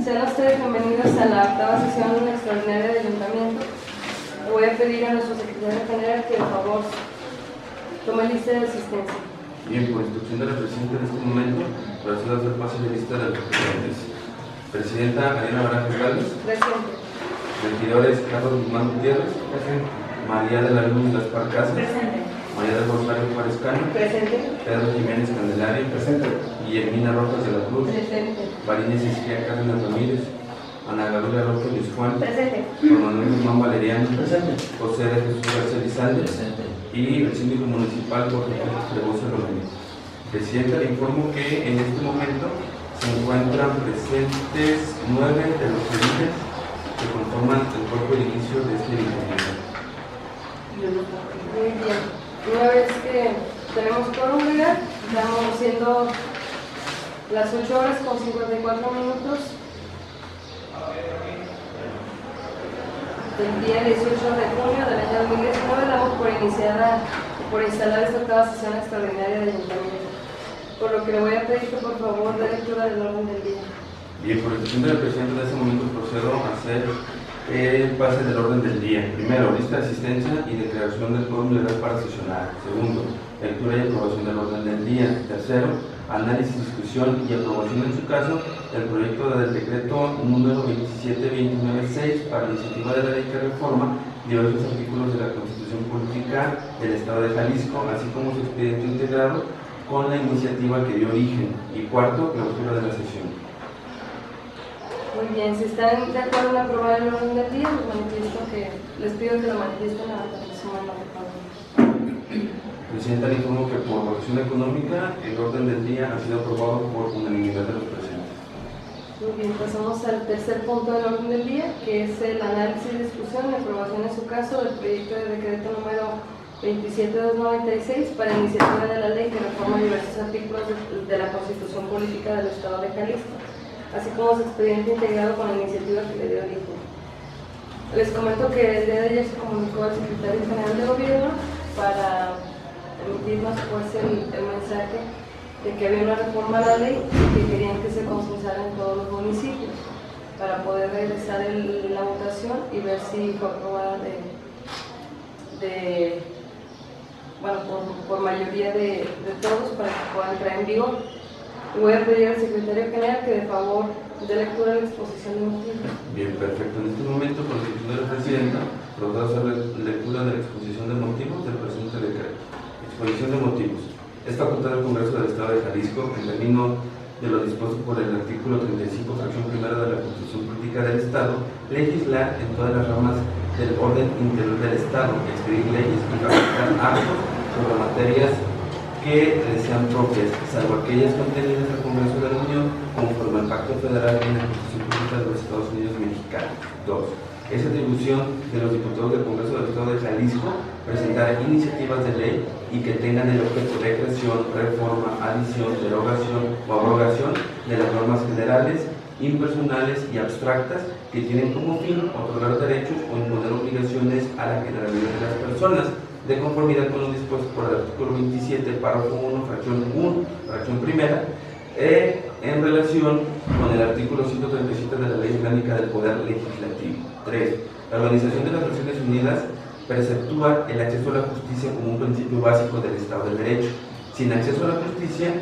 Sean ustedes bienvenidos a la octava sesión extraordinaria del Ayuntamiento. Voy a pedir a nuestro secretario general que, por favor, tome lista de asistencia. Bien, por instrucción de la Presidenta en este momento, procedo a hacer paso de lista de los presidentes. Presidenta Ariana Barajas Gálvez. Presente. Regidores Carlos Guzmán Gutiérrez. Presente. María de la Luz Gaspar Casas. Presente. María del Rosario Juárez Cano. Presente. Pedro Jiménez Candelario. Presente. Guillermina Rojas de la Cruz. Presente. María Cecilia Cárdenas Ramírez. Ana Gabriela Roque Luis Juan. Presente. Juan Manuel Guzmán Valeriano. Presente. José de Jesús García Lizalde. Presente. Y el síndico municipal Jorge Félix Fregoso Rodríguez. Presidenta, le informo que en este momento se encuentran presentes 9 de los ediles que conforman el cuerpo de inicio de este ayuntamiento. Muy bien. Una vez que tenemos quórum, estamos siendo las 8 horas con 54 minutos del día 18 de junio del año 2019. Damos por instalar esta octava sesión extraordinaria del Ayuntamiento. Por lo que le voy a pedir que por favor dé lectura del orden del día. Bien, por decisión del presidente, en este momento procedo a hacer el pase del orden del día. Primero, lista de asistencia y declaración del quórum legal para sesionar. Segundo, lectura y aprobación del orden del día. Tercero, análisis, discusión y aprobación en su caso del proyecto del decreto número 27296 para la iniciativa de la ley que reforma diversos artículos de la Constitución Política del Estado de Jalisco, así como su expediente integrado con la iniciativa que dio origen. Y cuarto, clausura de la sesión. Muy bien, si están de acuerdo en aprobar el orden del día, les pido que lo manifiesten a la semana, por favor. Presidenta, le informo que por votación económica el orden del día ha sido aprobado por unanimidad de los presentes. Muy bien, pasamos al tercer punto del orden del día, que es el análisis, discusión y aprobación en su caso del proyecto de decreto número 27296 para iniciativa de la ley que reforma diversos artículos de la Constitución Política del Estado de Jalisco, así como su expediente integrado con la iniciativa que le dio origen. Les comento que el día de ayer se comunicó al secretario general de Gobierno para emitirnos pues, el mensaje de que había una reforma a la ley y que querían que se consultara en todos los municipios para poder regresar la votación y ver si fue aprobada por mayoría de todos para que pueda entrar en vigor. Voy a pedir al secretario general que de favor dé lectura de la exposición de motivos. Bien, perfecto. En este momento, por decisión de la Presidenta, procedo a hacer lectura de la exposición de motivos del presente decreto. Exposición de motivos. Es facultad del Congreso del Estado de Jalisco, en términos de lo dispuesto por el artículo 35, fracción primera de la Constitución Política del Estado, legislar en todas las ramas del orden interior del Estado, expedir leyes y facultar actos sobre materias que les sean propias, salvo aquellas contenidas al Congreso de la Unión conforme al Pacto Federal y la Constitución Política de los Estados Unidos Mexicanos. 2. Es atribución de los diputados del Congreso del Estado de Jalisco presentar iniciativas de ley y que tengan el objeto de creación, reforma, adición, derogación o abrogación de las normas generales, impersonales y abstractas que tienen como fin otorgar derechos o imponer obligaciones a la generalidad de las personas, de conformidad con lo dispuesto por el artículo 27, párrafo 1, fracción primera, en relación con el artículo 137 de la Ley Orgánica del Poder Legislativo. 3. La Organización de las Naciones Unidas preceptúa el acceso a la justicia como un principio básico del Estado de Derecho. Sin acceso a la justicia,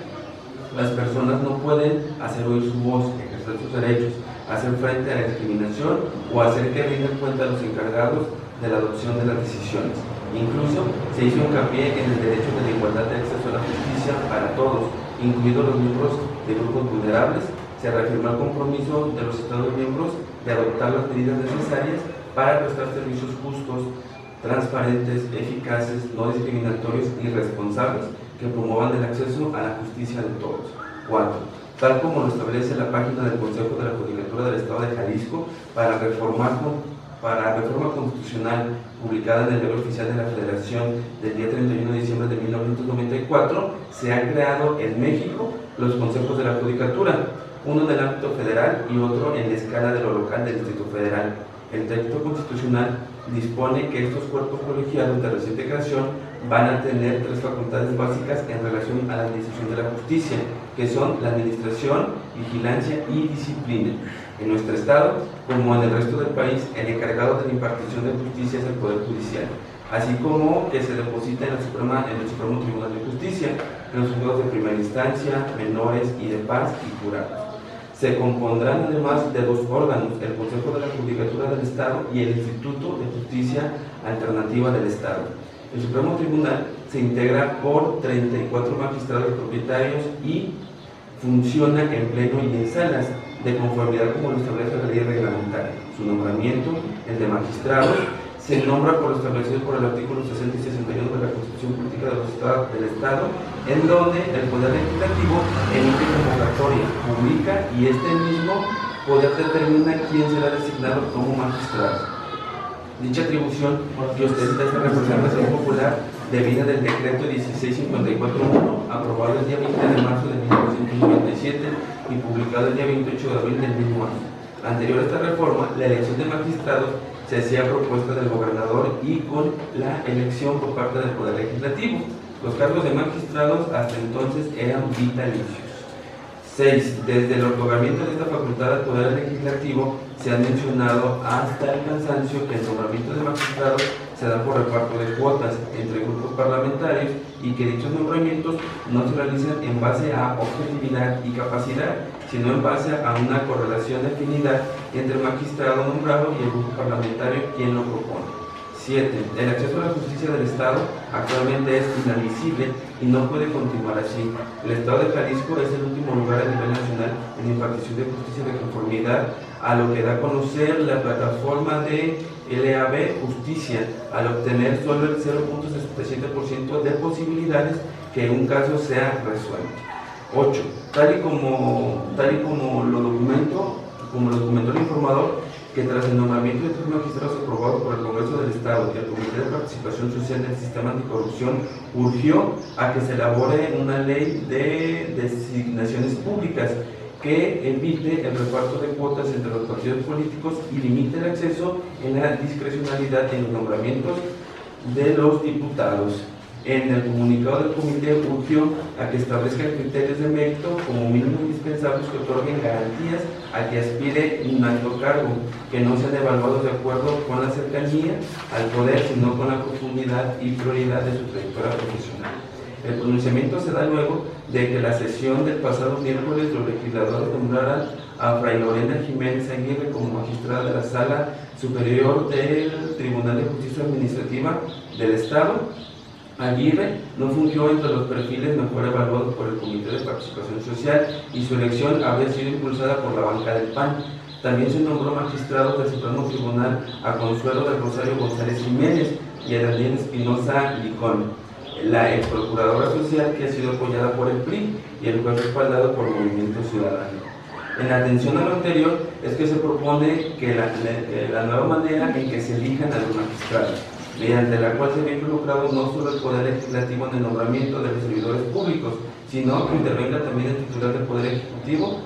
las personas no pueden hacer oír su voz, ejercer sus derechos, hacer frente a la discriminación o hacer que rindan cuenta a los encargados de la adopción de las decisiones. Incluso se hizo hincapié en el derecho de la igualdad de acceso a la justicia para todos, incluidos los miembros de grupos vulnerables. Se reafirmó el compromiso de los Estados miembros de adoptar las medidas necesarias para prestar servicios justos, transparentes, eficaces, no discriminatorios y responsables que promuevan el acceso a la justicia de todos. 4. Tal como lo establece la página del Consejo de la Judicatura del Estado de Jalisco para reforma constitucional publicada en el Diario Oficial de la Federación del día 31 de diciembre de 1994, se han creado en México los consejos de la Judicatura, uno en el ámbito federal y otro en la escala de lo local del Distrito Federal. El texto constitucional dispone que estos cuerpos colegiados de reciente creación van a tener 3 facultades básicas en relación a la administración de la justicia, que son la administración, vigilancia y disciplina. En nuestro estado, como en el resto del país, el encargado de la impartición de justicia es el Poder Judicial, así como que se deposita en el Supremo Tribunal de Justicia, en los juzgados de primera instancia, menores y de paz y jurados. Se compondrán además de dos órganos, el Consejo de la Judicatura del Estado y el Instituto de Justicia Alternativa del Estado. El Supremo Tribunal se integra por 34 magistrados propietarios y funciona en pleno y en salas, de conformidad como lo establece la ley reglamentaria. Su nombramiento, el de magistrados, se nombra por lo establecido por el artículo 60 y 61 de la Constitución Política del Estado, en donde el Poder Legislativo emite convocatoria, publica y este mismo poder determina quién será designado como magistrado. Dicha atribución que ostenta esta representación popular deviene del decreto 16541, aprobado el día 20 de marzo de 1997 y publicado el día 28 de abril del mismo año. Anterior a esta reforma, la elección de magistrados se hacía a propuesta del gobernador y con la elección por parte del Poder Legislativo. Los cargos de magistrados hasta entonces eran vitalicios. 6. Desde el otorgamiento de esta facultad al Poder Legislativo se ha mencionado hasta el cansancio que el nombramiento de magistrados se da por reparto de cuotas entre grupos parlamentarios y que dichos nombramientos no se realizan en base a objetividad y capacidad, sino en base a una correlación de afinidad entre el magistrado nombrado y el grupo parlamentario quien lo propone. 7. El acceso a la justicia del Estado actualmente es inadmisible y no puede continuar así. El Estado de Jalisco es el último lugar a nivel nacional en impartición de justicia de conformidad a lo que da a conocer la plataforma de LAB Justicia, al obtener solo el 0.67% de posibilidades que un caso sea resuelto. 8. Tal y como lo documentó el informador, que tras el nombramiento de 3 magistrados aprobados por el Congreso del Estado y el Comité de Participación Social del Sistema Anticorrupción, urgió a que se elabore una ley de designaciones públicas que evite el reparto de cuotas entre los partidos políticos y limite el acceso en la discrecionalidad en los nombramientos de los diputados. En el comunicado del comité urgió a que establezcan criterios de mérito como mínimo indispensables que otorguen garantías a que aspire un alto cargo, que no sean evaluados de acuerdo con la cercanía al poder, sino con la profundidad y prioridad de su trayectoria profesional. El pronunciamiento se da luego de que la sesión del pasado miércoles los legisladores nombraran a Fray Lorena Jiménez Aguirre como magistrada de la Sala Superior del Tribunal de Justicia Administrativa del Estado. Aguirre no fungió entre los perfiles mejor evaluados por el Comité de Participación Social y su elección habría sido impulsada por la banca del PAN. También se nombró magistrado del Supremo Tribunal a Consuelo del Rosario González Jiménez y a Daniel Espinosa Licón, la ex procuradora social que ha sido apoyada por el PRI y el juez respaldado por Movimiento Ciudadano. En atención a lo anterior es que se propone que la nueva manera en que se elijan a los magistrados, mediante la cual se ve involucrado no solo el Poder Legislativo en el nombramiento de los servidores públicos, sino que intervenga también el titular del Poder Ejecutivo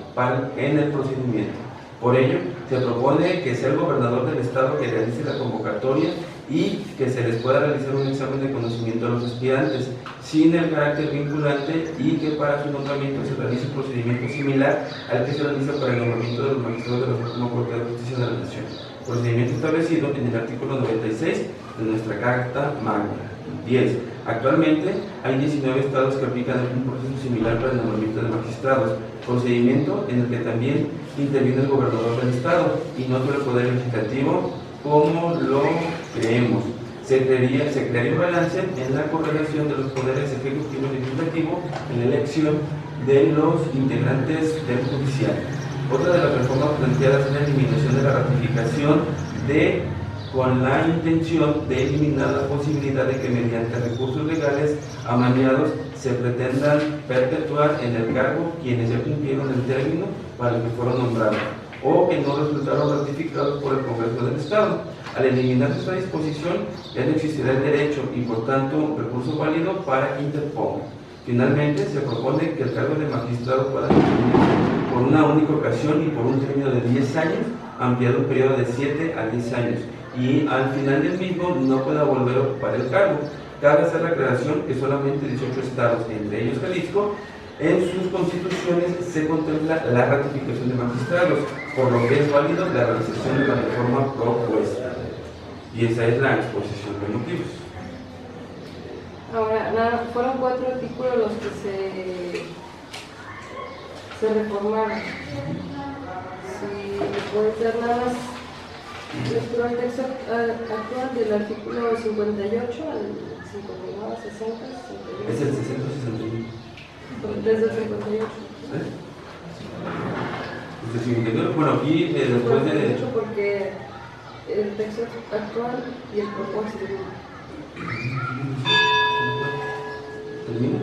en el procedimiento. Por ello, se propone que sea el gobernador del Estado que realice la convocatoria y que se les pueda realizar un examen de conocimiento a los aspirantes, sin el carácter vinculante, y que para su nombramiento se realice un procedimiento similar al que se realiza para el nombramiento de los magistrados de la Suprema Corte de Justicia de la Nación. Procedimiento establecido en el artículo 96 de nuestra Carta Magna. 10. Actualmente hay 19 estados que aplican un proceso similar para el nombramiento de magistrados, procedimiento en el que también interviene el gobernador del estado y no solo el Poder Legislativo como lo creemos. Se crearía un balance en la correlación de los poderes ejecutivo y legislativo en la elección de los integrantes del judicial. Otra de las reformas planteadas es la eliminación de la ratificación con la intención de eliminar la posibilidad de que mediante recursos legales amañados se pretendan perpetuar en el cargo quienes ya cumplieron el término para el que fueron nombrados o que no resultaron ratificados por el Congreso del Estado. Al eliminar esta disposición, ya no existirá el derecho y por tanto un recurso válido para que interponga. Finalmente, se propone que el cargo de magistrado pueda cumplir por una única ocasión y por un término de 10 años, ampliado un periodo de 7 a 10 años, y al final del mismo no pueda volver a ocupar el cargo. Cabe hacer la aclaración que solamente 18 estados, entre ellos Jalisco, En sus constituciones se contempla la ratificación de magistrados, por lo que es válido la realización de la reforma propuesta. Y esa es la exposición de motivos. Ahora, fueron 4 artículos los que se reformaron. Si puede ser nada más lectura el texto actual del artículo 58 al 59, 60, 61. Es el 60-61. Desde el 58. Desde el 59, bueno, aquí después de... Porque el texto actual y el propósito. ¿Termina?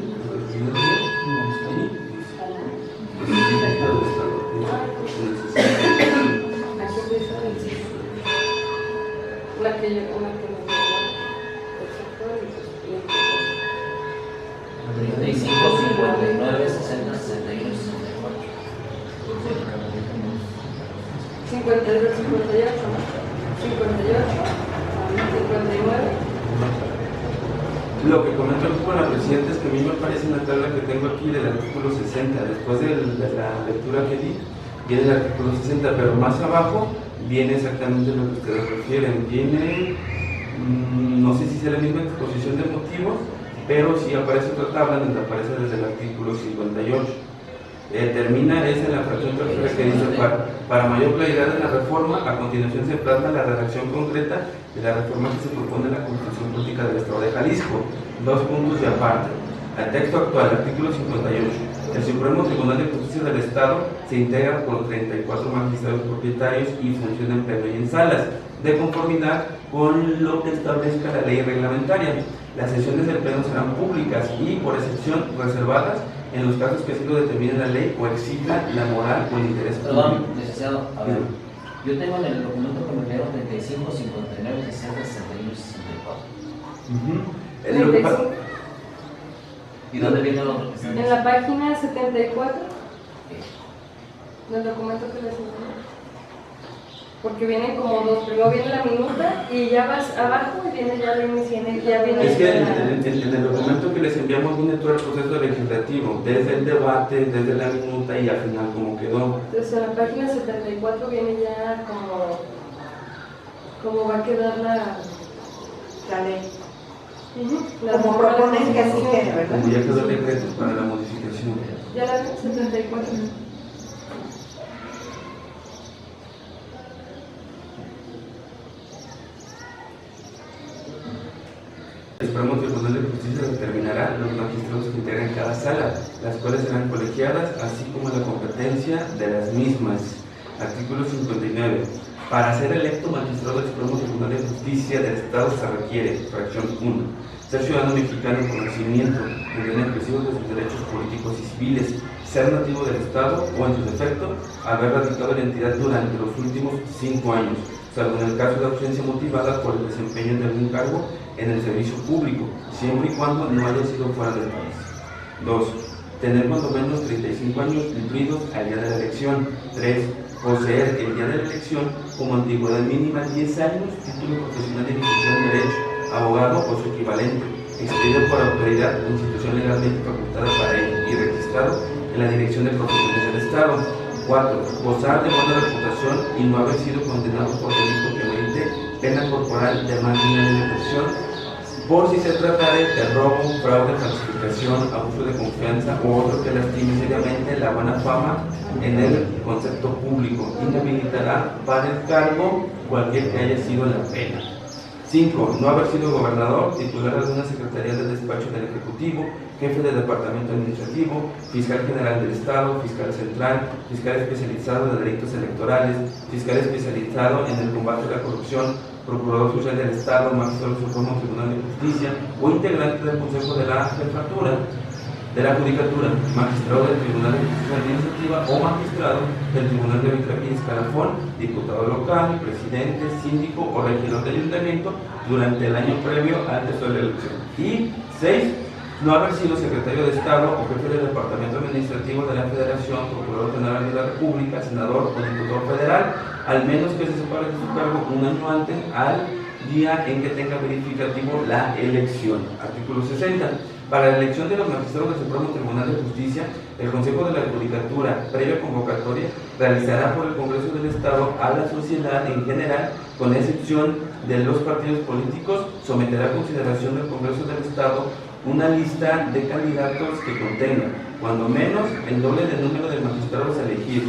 La que yo, la que me dio el sector y el propósito. 35, 59, 60, 61, 64. 58, 58, 59. Lo que comentó aquí con la presidenta es que a mí me parece en la tabla que tengo aquí del artículo 60, después de la lectura que di, viene el artículo 60, pero más abajo viene exactamente lo que ustedes refieren. Viene, no sé si sea la misma exposición de motivos, pero sí aparece otra tabla donde aparece desde el artículo 58. Termina es en la fracción tercera que dice para mayor claridad de la reforma, a continuación se plasma la redacción concreta de la reforma que se propone en la Constitución Política del Estado de Jalisco. 2 puntos y aparte. Al texto actual, artículo 58. El Supremo Tribunal de Justicia del Estado se integra por 34 magistrados propietarios y funciona en pleno y en salas, de conformidad con lo que establezca la ley reglamentaria. Las sesiones del pleno serán públicas y, por excepción, reservadas en los casos que así lo determine la ley o exija la moral o el interés público. Perdón, licenciado, a ver, yo tengo en el documento que me enviaron 35, 59, 60, 61 y 64. Es lo que pasa. ¿Y dónde viene el otro que está En la página 74 del documento que les envié. Porque vienen como dos, primero viene la minuta y ya vas abajo y viene ya la iniciación, ya viene... Es que en el documento que les enviamos viene todo el proceso legislativo, desde el debate, desde la minuta y al final cómo quedó. Entonces en la página 74 viene ya como va a quedar la ley. Como proponen que así quede, ¿verdad? Como ya quedó el decreto para la modificación. Ya la 74. El Supremo Tribunal de Justicia determinará los magistrados que integran cada sala, las cuales serán colegiadas, así como la competencia de las mismas. Artículo 59. Para ser electo magistrado del Supremo Tribunal de Justicia del Estado se requiere, fracción 1, ser ciudadano mexicano con conocimiento, tener expresivos de sus derechos políticos y civiles, ser nativo del Estado o, en su defecto, haber radicado en la entidad durante los últimos 5 años, salvo en el caso de ausencia motivada por el desempeño de algún cargo en el servicio público, siempre y cuando no haya sido fuera del país. 2. Tener cuando menos 35 años cumplidos al día de la elección. 3. Poseer el día de la elección como antigüedad mínima 10 años, título profesional de licenciado en Derecho, abogado o su equivalente, expedido por autoridad o institución legalmente facultada para ello y registrado en la Dirección de Profesiones del Estado. 4. Gozar de buena reputación y no haber sido condenado por delito que merite pena corporal de más de un año de prisión, por si se tratare de robo, fraude, falsificación, abuso de confianza o otro que lastime seriamente la buena fama en el concepto público. Inhabilitará para el cargo cualquier que haya sido la pena. 5. No haber sido gobernador, titular de alguna secretaría del despacho del Ejecutivo, jefe del departamento administrativo, fiscal general del Estado, fiscal central, fiscal especializado de delitos electorales, fiscal especializado en el combate a la corrupción, procurador social del Estado, magistrado del Supremo Tribunal de Justicia o integrante del Consejo de la Jefatura de la Judicatura, magistrado del Tribunal de Justicia Administrativa o magistrado del Tribunal de Arbitraje y Escalafón, diputado local, presidente, síndico o regidor del ayuntamiento durante el año previo antes de la elección. Y 6. No haber sido secretario de Estado o jefe del Departamento Administrativo de la Federación, procurador general de la República, senador o diputado federal, al menos que se separe de su cargo un año antes al día en que tenga verificativo la elección. Artículo 60. Para la elección de los magistrados del Supremo Tribunal de Justicia, el Consejo de la Judicatura, previa convocatoria, realizará por el Congreso del Estado a la sociedad en general, con excepción de los partidos políticos, someterá a consideración del Congreso del Estado una lista de candidatos que contenga, cuando menos, el doble del número de magistrados a elegir,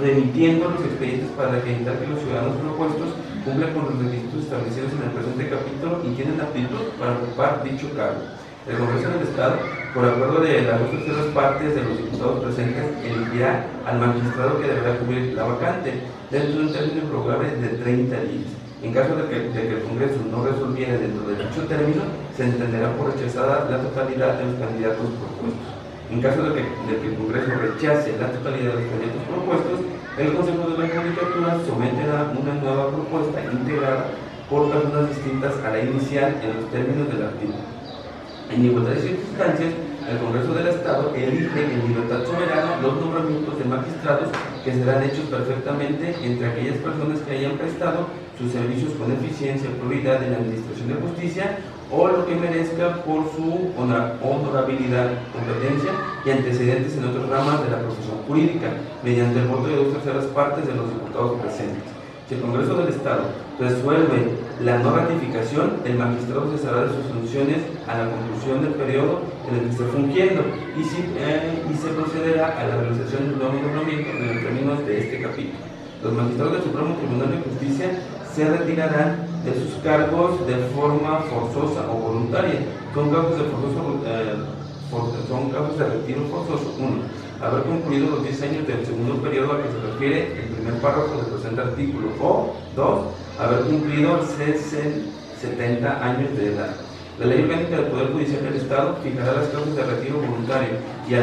remitiendo los expedientes para acreditar que los ciudadanos propuestos cumplen con los requisitos establecidos en el presente capítulo y tienen aptitud para ocupar dicho cargo. El Congreso del Estado, por acuerdo de las 2/3 partes de los diputados presentes, elegirá al magistrado que deberá cubrir la vacante dentro de un término improrrogable de 30 días. En caso de que el Congreso no resolviera dentro de dicho término, se entenderá por rechazada la totalidad de los candidatos propuestos. En caso de que el Congreso rechace la totalidad de los candidatos propuestos, el Consejo de la Judicatura someterá una nueva propuesta integrada por personas distintas a la inicial en los términos del artículo. En igualdad de circunstancias, el Congreso del Estado elige en libertad soberana los nombramientos de magistrados que serán hechos perfectamente entre aquellas personas que hayan prestado sus servicios con eficiencia y probidad en la administración de justicia o lo que merezca por su honorabilidad, competencia y antecedentes en otras ramas de la profesión jurídica, mediante el voto de 2/3 partes de los diputados presentes. Si el Congreso del Estado resuelve la no ratificación, el magistrado cesará de sus funciones a la conclusión del periodo en el que esté fungiendo y se procederá a la realización de un nuevo nombramiento en los términos de este capítulo. Los magistrados del Supremo Tribunal de Justicia se retirarán de sus cargos de forma forzosa o voluntaria. Son casos de retiro forzoso. 1. Haber concluido los 10 años del segundo periodo al que se refiere el primer párrafo del presente artículo. O 2. Haber cumplido 70 años de edad. La Ley Orgánica del Poder Judicial del Estado fijará las causas de retiro voluntario y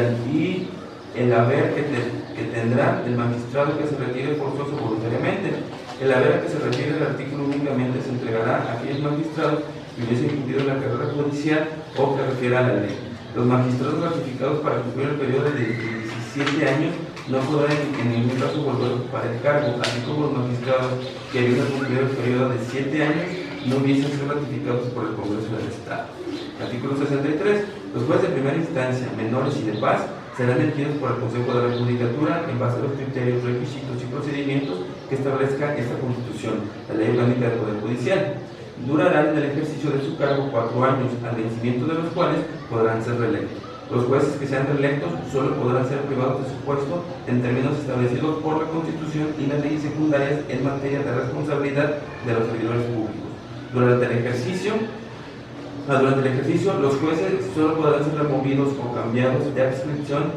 el haber que tendrá el magistrado que se retire forzoso voluntariamente. El haber a que se refiere el artículo únicamente se entregará a aquellos magistrados que hubiesen cumplido la carrera judicial o que refiera a la ley. Los magistrados ratificados para cumplir el periodo de 17 años no podrán en ningún caso volver a ocupar el cargo, así como los magistrados que habiendo cumplido el periodo de 7 años no hubiesen sido ratificados por el Congreso del Estado. Artículo 63. Los jueces de primera instancia, menores y de paz serán elegidos por el Consejo de la Judicatura en base a los criterios, requisitos y procedimientos que establezca esta Constitución, la Ley Orgánica del Poder Judicial. Durarán en el ejercicio de su cargo 4 años, al vencimiento de los cuales podrán ser reelectos. Los jueces que sean reelectos solo podrán ser privados de su puesto en términos establecidos por la Constitución y las leyes secundarias en materia de responsabilidad de los servidores públicos. Durante el ejercicio, los jueces solo podrán ser removidos o cambiados de adscripción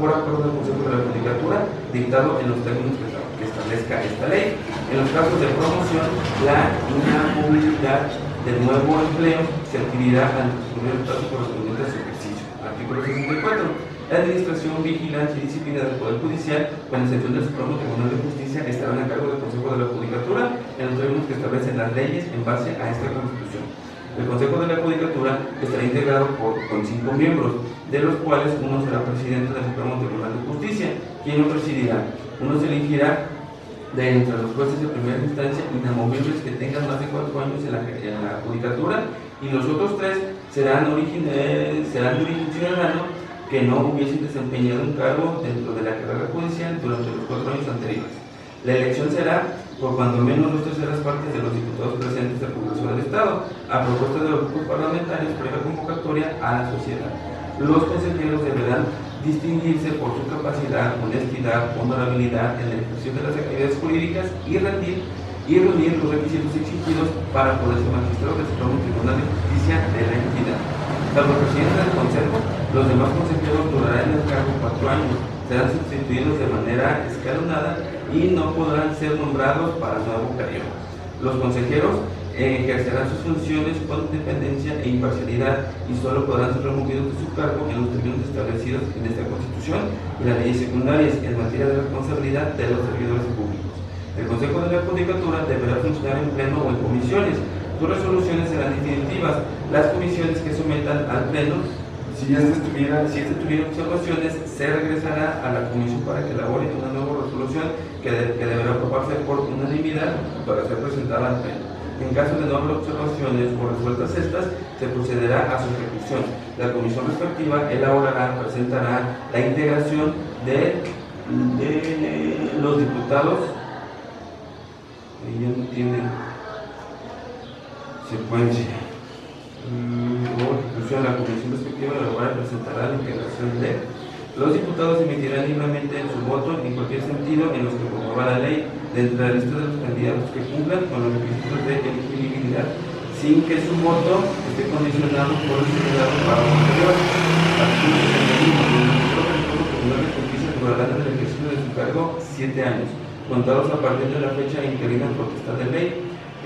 por acuerdo del Consejo de la Judicatura, dictado en los términos que establezca esta ley. En los casos de promoción, la inamovilidad del nuevo empleo se adquirirá al transcurrir el plazo correspondiente a su ejercicio. Artículo 64. La administración, vigilancia y disciplina del Poder Judicial, con excepción del Supremo Tribunal de Justicia, estarán a cargo del Consejo de la Judicatura en los términos que establecen las leyes en base a esta Constitución. El Consejo de la Judicatura estará integrado con 5 miembros, de los cuales uno será presidente del Supremo Tribunal de Justicia. ¿Quién lo presidirá? Uno se elegirá de entre los jueces de primera instancia inamovibles que tengan más de 4 años en la Judicatura, y los otros 3 serán de origen ciudadano que no hubiesen desempeñado un cargo dentro de la carrera judicial durante los 4 años anteriores. La elección será por cuando menos 2/3 partes de los diputados presentes del Congreso del Estado, a propuesta de los grupos parlamentarios previa convocatoria a la sociedad. Los consejeros deberán distinguirse por su capacidad, honestidad, honorabilidad en la ejecución de las actividades jurídicas y reunir los requisitos exigidos para poder ser magistrado del Supremo Tribunal de Justicia de la entidad. Salvo el presidente del Consejo, los demás consejeros durarán en el cargo 4 años, serán sustituidos de manera escalonada y no podrán ser nombrados para nuevo periodo. Los consejeros ejercerán sus funciones con independencia e imparcialidad y solo podrán ser removidos de su cargo en los términos establecidos en esta Constitución y las leyes secundarias en materia de responsabilidad de los servidores públicos. El Consejo de la Judicatura deberá funcionar en pleno o en comisiones. Sus resoluciones serán definitivas. Las comisiones que sometan al pleno, si este tuviera observaciones, se regresará a la comisión para que elabore una nueva resolución que deberá aprobarse por unanimidad para ser presentada al pleno. En caso de no haber observaciones o resueltas estas, se procederá a su ejecución. La comisión respectiva presentará la integración de los diputados. Ella no tiene secuencia. Como ejecución, la comisión respectiva presentará la integración de los diputados emitirán libremente su voto en cualquier sentido en los que promueva la ley dentro de la lista de los candidatos que cumplan con los requisitos de elegibilidad, sin que su voto esté condicionado por el ciudadano para lo anterior. Artículo 71. El Tribunal de Justicia durará en el ejercicio de su cargo 7 años, contados a partir de la fecha en que venga potestad de ley,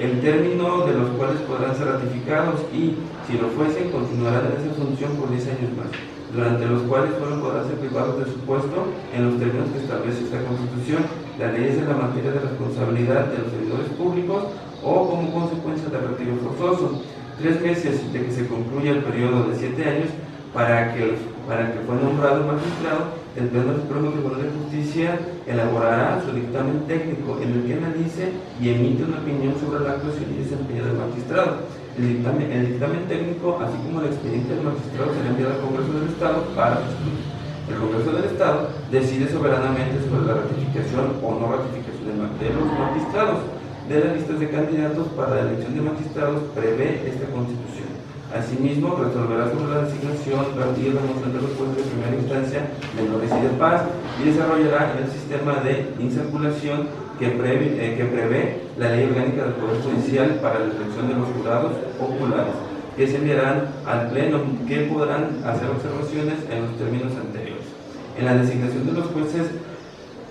el término de los cuales podrán ser ratificados y, si lo fuesen, continuarán en esa función por 10 años más, durante los cuales solo podrán ser privados de su puesto en los términos que establece esta Constitución, las leyes en la materia de responsabilidad de los servidores públicos o como consecuencia del retiro forzoso. 3 meses de que se concluya el periodo de 7 años para que fue nombrado magistrado, el Pleno del Supremo Tribunal de Justicia elaborará su dictamen técnico en el que analice y emite una opinión sobre la actuación y desempeño del magistrado. El dictamen técnico, así como el expediente del magistrado, será enviado al Congreso del Estado para su estudio. El Congreso del Estado decide soberanamente sobre la ratificación o no ratificación de los magistrados. De las listas de candidatos para la elección de magistrados prevé esta Constitución. Asimismo, resolverá sobre la designación, y remoción de los jueces de primera instancia, menores y de paz, y desarrollará el sistema de insaculación que prevé la Ley Orgánica del Poder Judicial para la elección de los jurados populares, que se enviarán al Pleno, que podrán hacer observaciones en los términos anteriores. En la designación de los jueces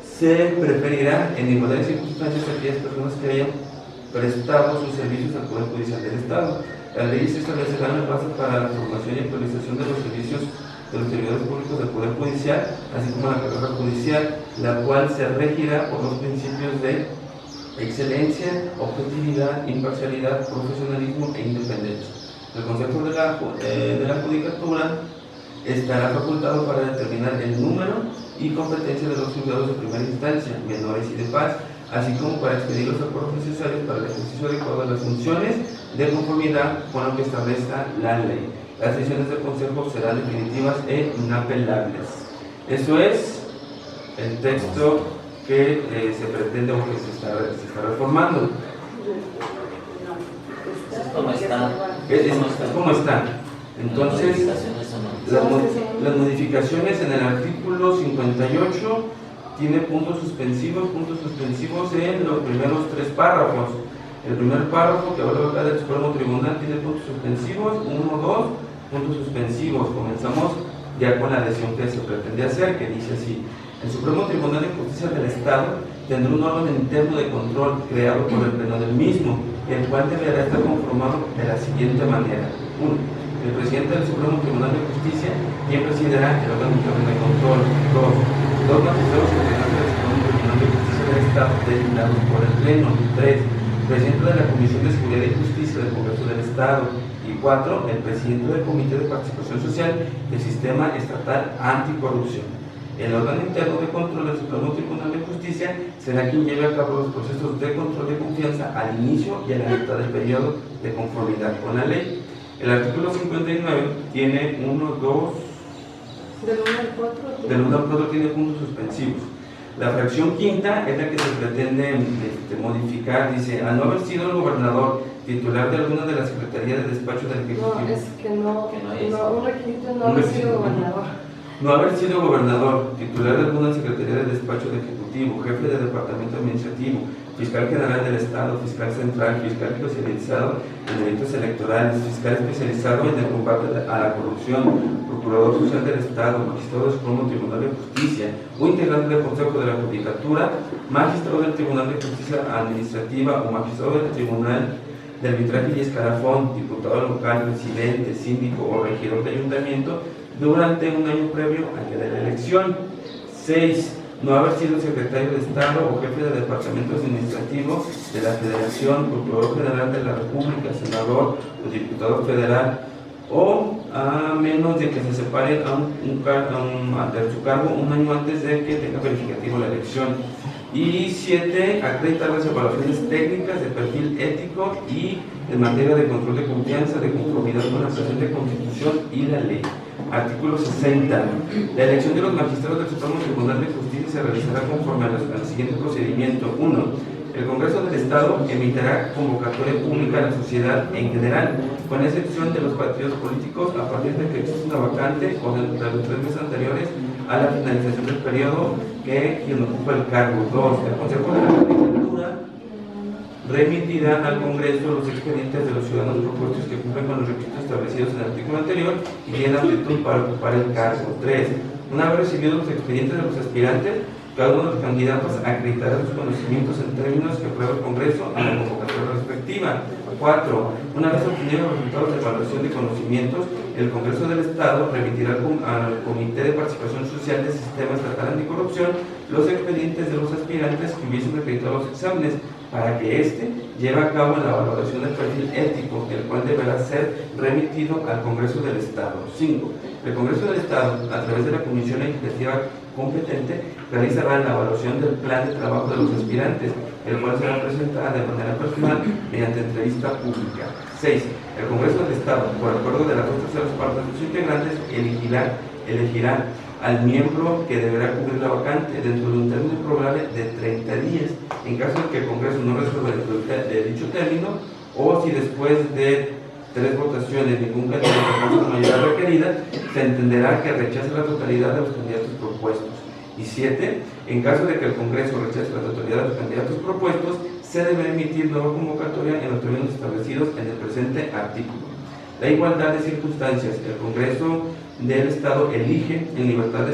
se preferirá en igualdad de circunstancias a aquellas personas que hayan prestado sus servicios al Poder Judicial del Estado. Las leyes establecerán las bases para la formación y actualización de los servicios de los servidores públicos del Poder Judicial, así como la carrera judicial, la cual se regirá por los principios de excelencia, objetividad, imparcialidad, profesionalismo e independencia. El Consejo de la Judicatura estará facultado para determinar el número y competencia de los juzgados de primera instancia, menores y de paz, así como para expedir los acuerdos necesarios para el ejercicio adecuado de las funciones de conformidad con lo que establezca la ley. Las decisiones del Consejo serán definitivas e inapelables. Eso es el texto que se pretende o que se está reformando. Es como está. Es como está. Entonces, las modificaciones en el artículo 58 tiene puntos suspensivos en los primeros 3 párrafos. El primer párrafo que habla acá del Supremo Tribunal tiene puntos suspensivos, 1, 2, puntos suspensivos. Comenzamos ya con la adhesión que se pretende hacer, que dice así: el Supremo Tribunal de Justicia del Estado tendrá un órgano interno de control creado por el Pleno del mismo, el cual deberá estar conformado de la siguiente manera: 1. El presidente del Supremo Tribunal de Justicia, quien presidirá el órgano interno de control. 2. Dos magistrados integrantes del Supremo Tribunal de Justicia del Estado designados por el Pleno. 3. Presidente de la Comisión de Seguridad y Justicia del Congreso del Estado. Y 4. El presidente del Comité de Participación Social del Sistema Estatal Anticorrupción. El órgano interno de control del Supremo Tribunal de Justicia será quien lleve a cabo los procesos de control de confianza al inicio y a la mitad del periodo de conformidad con la ley. El artículo 59 tiene 1, 2, del 1 al 4 tiene puntos suspensivos. La fracción quinta es la que se pretende modificar. Dice: al no haber sido el gobernador titular de alguna de las secretarías de despacho del Ejecutivo. No, es que un requisito no haber sido gobernador. No haber sido gobernador, titular de alguna secretaría de despacho del Ejecutivo, jefe de departamento administrativo, fiscal general del Estado, fiscal central, fiscal especializado en delitos electorales, fiscal especializado en el combate a la corrupción, procurador social del Estado, magistrado del Supremo Tribunal de Justicia, o integrante del Consejo de la Judicatura, magistrado del Tribunal de Justicia Administrativa o magistrado del Tribunal de Arbitraje y Escalafón, diputado local, presidente, síndico o regidor de ayuntamiento durante un año previo al día de la elección. 6. No haber sido secretario de Estado o jefe de departamento administrativo de la Federación, procurador general de la República, senador o diputado federal o a menos de que se separe de su cargo un año antes de que tenga verificativo la elección. Y 7, acreditar las evaluaciones técnicas de perfil ético y en materia de control de confianza, de conformidad con la presente Constitución y la ley. Artículo 60. La elección de los magistrados del Supremo Tribunal de Justicia se realizará conforme al siguiente procedimiento. 1. El Congreso del Estado emitirá convocatoria pública a la sociedad en general, con excepción de los partidos políticos, a partir de que exista una vacante o de los 3 meses anteriores a la finalización del periodo que quien ocupa el cargo. 2. El Consejo de la Judicatura remitirá al Congreso los expedientes de los ciudadanos propuestos que cumplen con los requisitos establecidos en el artículo anterior y tienen aptitud para ocupar el cargo. 3. Una vez recibidos los expedientes de los aspirantes, cada uno de los candidatos acreditará sus conocimientos en términos que aprueba el Congreso a la convocatoria respectiva. 4. Una vez obtenidos los resultados de evaluación de conocimientos, el Congreso del Estado remitirá al Comité de Participación Social del Sistema Estatal Anticorrupción los expedientes de los aspirantes que hubiesen acreditado los exámenes, para que éste lleve a cabo la valoración del perfil ético, el cual deberá ser remitido al Congreso del Estado. 5. El Congreso del Estado, a través de la Comisión Legislativa competente, realizará la evaluación del plan de trabajo de los aspirantes, el cual será presentada de manera personal mediante entrevista pública. 6. El Congreso del Estado, por acuerdo de las 2/3 partes de sus integrantes, elegirá al miembro que deberá cubrir la vacante dentro de un término probable de 30 días. En caso de que el Congreso no resuelva dentro de dicho término, o si después de 3 votaciones ningún candidato alcanza la mayoría requerida, se entenderá que rechaza la totalidad de los candidatos propuestos. Y 7. En caso de que el Congreso rechace la totalidad de los candidatos propuestos, se debe emitir nueva convocatoria en los términos establecidos en el presente artículo. La igualdad de circunstancias. El Congreso del Estado elige en libertad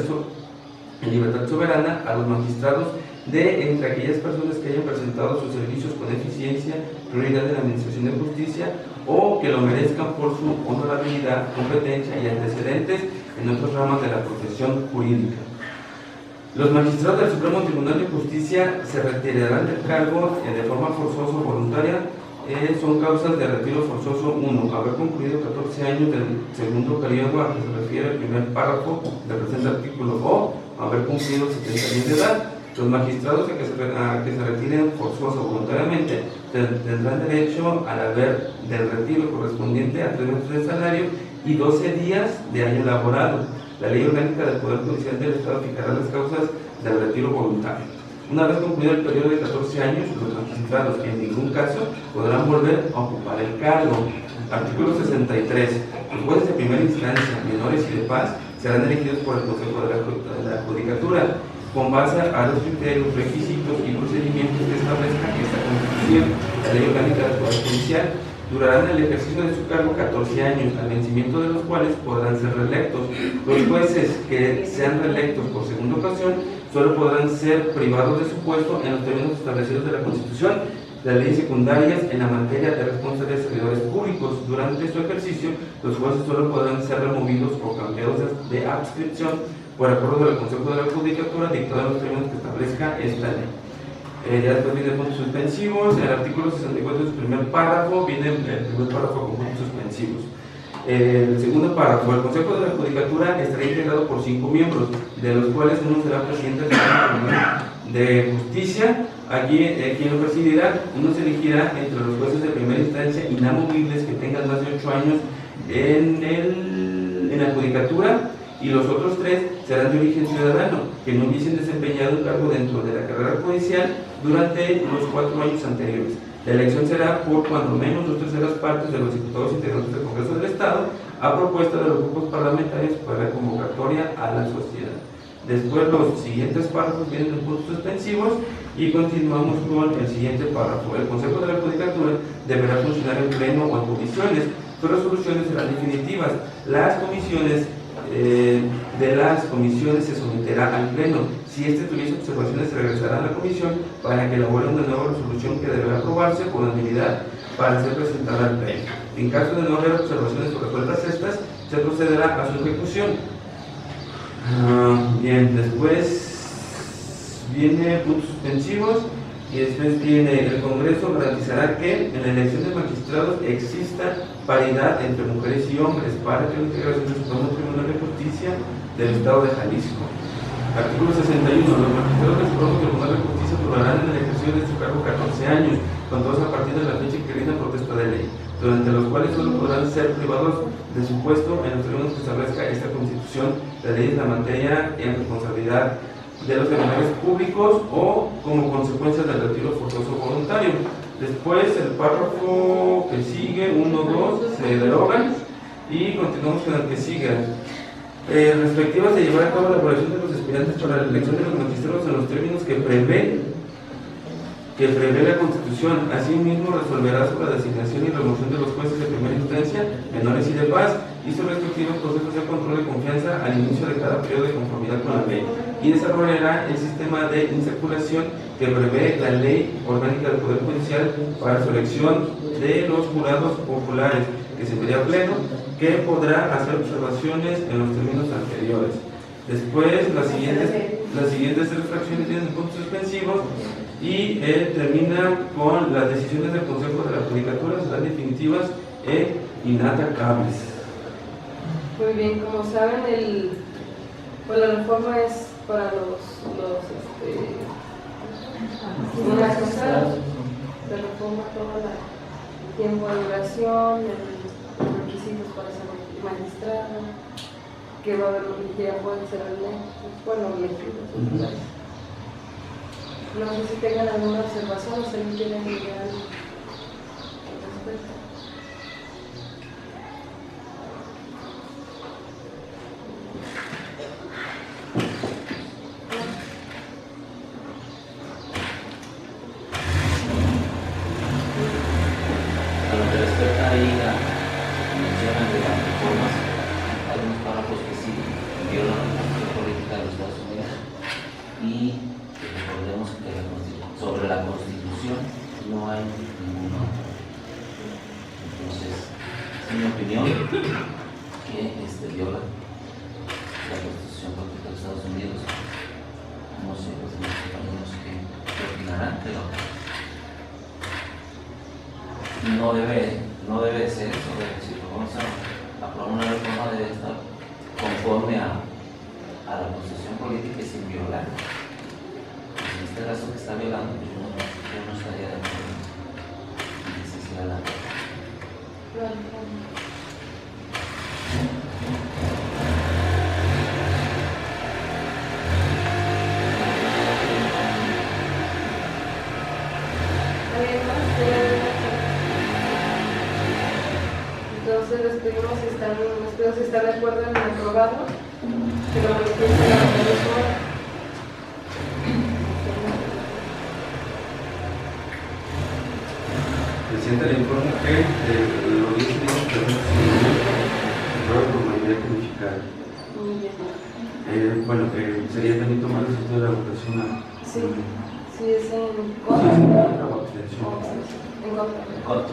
soberana a los magistrados de entre aquellas personas que hayan presentado sus servicios con eficiencia, prioridad de la Administración de Justicia o que lo merezcan por su honorabilidad, competencia y antecedentes en otras ramas de la profesión jurídica. Los magistrados del Supremo Tribunal de Justicia se retirarán del cargo de forma forzosa o voluntaria. Son causas de retiro forzoso: 1. Haber concluido 14 años del segundo periodo a que se refiere el primer párrafo del presente artículo, o haber cumplido 70 años de edad. Los magistrados a que se retiren forzosa o voluntariamente tendrán derecho al haber del retiro correspondiente a 3 meses de salario y 12 días de año laborado. La Ley Orgánica del Poder Judicial del Estado fijará las causas del retiro voluntario. Una vez concluido el periodo de 14 años, los magistrados en ningún caso podrán volver a ocupar el cargo. Artículo 63. Los jueces de primera instancia, menores y de paz serán elegidos por el Consejo de la Judicatura con base a los criterios, requisitos y procedimientos que establezca esta Constitución. La Ley Orgánica del Poder Judicial. Durarán el ejercicio de su cargo 14 años, al vencimiento de los cuales podrán ser reelectos. Los jueces que sean reelectos por segunda ocasión solo podrán ser privados de su puesto en los términos establecidos de la Constitución, las leyes secundarias en la materia de responsabilidad de servidores públicos. Durante su ejercicio, los jueces solo podrán ser removidos o cambiados de adscripción por acuerdo del Consejo de la Judicatura, dictado en los términos que establezca esta ley. Ya después viene puntos suspensivos. En el artículo 64 de su primer párrafo viene el primer párrafo con puntos suspensivos. El segundo párrafo: el Consejo de la Judicatura estará integrado por 5 miembros, de los cuales uno será presidente del Tribunal de Justicia. Aquí, quien lo presidirá, uno se elegirá entre los jueces de primera instancia inamovibles que tengan más de 8 años en la Judicatura, y los otros 3 serán de origen ciudadano, que no hubiesen desempeñado un cargo dentro de la carrera judicial durante los 4 años anteriores. La elección será por cuando menos 2/3 partes de los diputados integrantes del Congreso del Estado, a propuesta de los grupos parlamentarios para la convocatoria a la sociedad. Después los siguientes párrafos vienen en puntos suspensivos y continuamos con el siguiente párrafo. El Consejo de la Judicatura deberá funcionar en pleno o en comisiones. Sus resoluciones serán definitivas. Las comisiones se someterá al pleno. Si este tuviese observaciones, se regresará a la comisión para que elabore una nueva resolución que deberá aprobarse por unanimidad para ser presentada al pleno. En caso de no haber observaciones o resueltas estas, se procederá a su ejecución. Bien, después viene puntos suspensivos. Y después tiene: el Congreso garantizará que en la elección de magistrados exista paridad entre mujeres y hombres para que la integración del Supremo Tribunal de Justicia del Estado de Jalisco. Artículo 61. Los magistrados del Supremo Tribunal de Justicia durarán en el ejercicio de este cargo 14 años, contados a partir de la fecha en que rinda protesta de ley, durante los cuales solo podrán ser privados de su puesto en los términos que establezca esta Constitución, las leyes de la materia en responsabilidad de los servidores públicos o como consecuencia del retiro forzoso voluntario. Después, el párrafo que sigue, 1, 2, se derogan y continuamos con el que sigue. Respectivas de llevar a cabo la evaluación de los aspirantes para la elección de los magistrados en los términos que prevé la Constitución. Asimismo, resolverá sobre la designación y remoción de los jueces de primera instancia, menores y de paz, y sus respectivos procesos de control de confianza al inicio de cada periodo de conformidad con la ley, y desarrollará el sistema de insaculación que prevé la Ley Orgánica del Poder Judicial para su elección de los jurados populares, que se enviará a pleno, que podrá hacer observaciones en los términos anteriores. Después, las siguientes tres fracciones tienen puntos suspensivos y termina con las decisiones del Consejo de la Judicatura, serán definitivas e inatacables. Muy bien, como saben, la reforma es para los magistrados. Se reforma todo el tiempo de duración, los requisitos para ser magistrado, que va a haber que ya pueden ser elegidos. No sé si tengan alguna observación o si alguien quiere agregar algo al respecto. A lo que respecta ahí la mención de las reformas, hay unos párrafos que sí violan la Constitución política de los Estados Unidos y recordemos que sobre la Constitución no hay ninguna. Entonces, es mi opinión que viola la Constitución política de los Estados Unidos. No sé, los demás compañeros que opinarán, pero no debe ser eso. Si vamos a aprobar una reforma, debe estar conforme a la Constitución política y sin violar. En este caso que está violando, yo no estaría de acuerdo en que se hiciera la Entonces les pedimos si están de acuerdo en aprobarlo, que lo manifiesten a la persona. Presidente, le informo que los 10 días que se aprueba por mayoría calificada. Muy bien. Sería también tomar el sentido de la votación. Sí, es en Sí, contra. sí, la abstención. En contra. corto.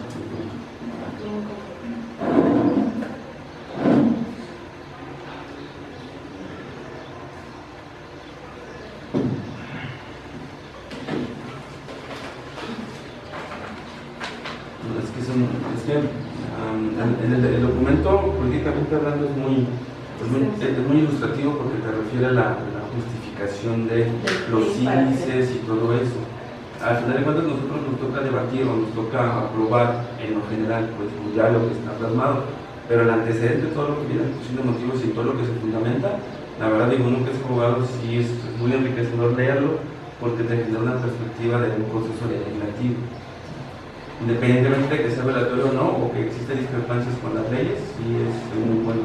El documento, políticamente hablando, es muy ilustrativo porque te refiere a la justificación de los índices y todo eso. Al final de cuentas, nosotros nos toca debatir o nos toca aprobar en lo general, pues ya lo que está plasmado, pero el antecedente, todo lo que viene en la exposición de motivos y todo lo que se fundamenta, la verdad, digo, uno que es abogado, sí es muy enriquecedor leerlo porque te genera una perspectiva de un proceso legislativo. Independientemente de que sea velatorio o no, o que existen discrepancias con las leyes, sí es muy bueno.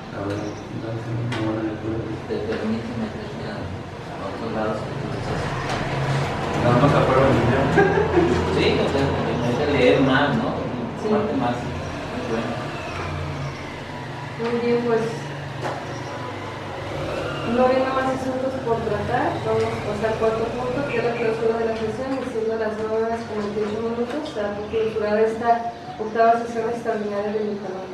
La verdad, una buena lectura. Te permite meterte a otros lados que tú dices. Nada más aprueba el día. Sí, o sea, te permite leer más, ¿no? Sí. Parte más. Muy bueno. Muy bien, pues no hay más asuntos por tratar. Vamos a pasar al cuarto punto, que es la clausura de la sesión, y siendo las 9:48 minutos, se ha clausurado esta octava sesión extraordinaria del Parlamento.